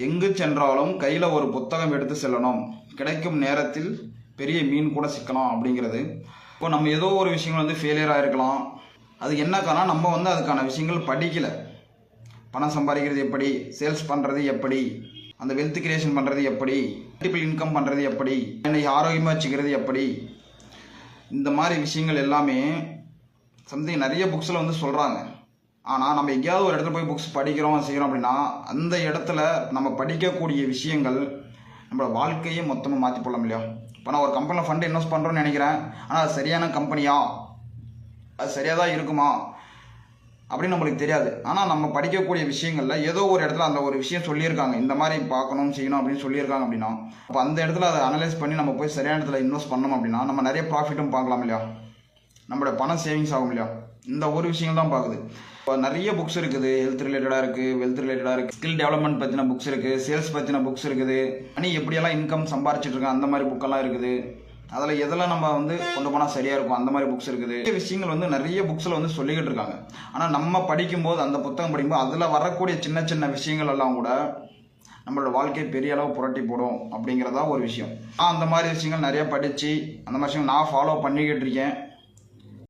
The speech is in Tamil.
எங்கு சென்றாலும் கையில் ஒரு புத்தகம் எடுத்து செல்லணும், கிடைக்கும் நேரத்தில் பெரிய மீன் கூட சிக்கலாம் அப்படிங்கிறது. இப்போ நம்ம ஏதோ ஒரு விஷயங்கள் வந்து ஃபெயிலியராக இருக்கலாம். அது என்னக்கானா நம்ம வந்து அதுக்கான விஷயங்கள் படிக்கலை. பணம் சம்பாதிக்கிறது எப்படி, சேல்ஸ் பண்ணுறது எப்படி, அந்த வெல்த் கிரியேஷன் பண்ணுறது எப்படி, மல்டிபிள் இன்கம் பண்ணுறது எப்படி, என்னை ஆரோக்கியமாக வச்சுக்கிறது எப்படி, இந்த மாதிரி விஷயங்கள் எல்லாமே சம்திங் நிறைய புக்ஸில் வந்து சொல்கிறாங்க. ஆனால் நம்ம எங்கேயாவது ஒரு இடத்துல போய் புக்ஸ் படிக்கிறோம் செய்கிறோம் அப்படின்னா அந்த இடத்துல நம்ம படிக்கக்கூடிய விஷயங்கள் நம்மளோட வாழ்க்கையே மொத்தமாக மாற்றி போடலாம் இல்லையா? இப்போ நான் ஒரு கம்பெனியில் ஃபண்டு இன்வெஸ்ட் பண்ணுறோன்னு நினைக்கிறேன், ஆனால் அது சரியான கம்பெனியா, அது சரியாக தான் இருக்குமா அப்படின்னு நம்மளுக்கு தெரியாது. ஆனால் நம்ம படிக்கக்கூடிய விஷயங்களில் ஏதோ ஒரு இடத்துல அந்த ஒரு விஷயம் சொல்லியிருக்காங்க, இந்த மாதிரி பார்க்கணும் செய்யணும் அப்படின்னு சொல்லியிருக்காங்க அப்படின்னா அப்போ அந்த இடத்துல அதை அனலைஸ் பண்ணி நம்ம போய் சரியான இடத்துல இன்வெஸ்ட் பண்ணோம் அப்படின்னா நம்ம நிறைய ப்ராஃபிட்டும் பார்க்கலாம் இல்லையா? நம்மளோட பணம் சேவிங்ஸ் ஆகும் இல்லையா? இந்த ஒரு விஷயங்கள் தான் பார்க்குது. இப்போ நிறைய புக்ஸ் இருக்குது, ஹெல்த் ரிலேட்டடாக இருக்குது, வெல்த் ரிலேட்டடாக இருக்குது, ஸ்கில் டெவலப்மெண்ட் பற்றின புக்ஸ் இருக்குது, சேல்ஸ் பற்றின புக்ஸ் இருக்குது, மணி எப்படியெல்லாம் இன்கம் சம்பாரிச்சிட்டு இருக்கேன் அந்த மாதிரி புக்கெல்லாம் இருக்குது. அதில் எதெல்லாம் நம்ம வந்து கொண்டு போனால் சரியாக இருக்கும் அந்த மாதிரி புக்ஸ் இருக்குது. நிறைய விஷயங்கள் வந்து நிறைய புக்ஸில் வந்து சொல்லிக்கிட்டு இருக்காங்க. ஆனால் நம்ம படிக்கும்போது அந்த புத்தகம் படிக்கும்போது அதில் வரக்கூடிய சின்ன சின்ன விஷயங்கள் எல்லாம் கூட நம்மளோட வாழ்க்கையை பெரிய அளவு புரட்டி போடும் அப்படிங்கிறதா ஒரு விஷயம். நான் அந்த மாதிரி விஷயங்கள் நிறைய படித்து அந்த மாதிரி விஷயங்கள் நான் ஃபாலோ பண்ணிக்கிட்டு இருக்கேன்.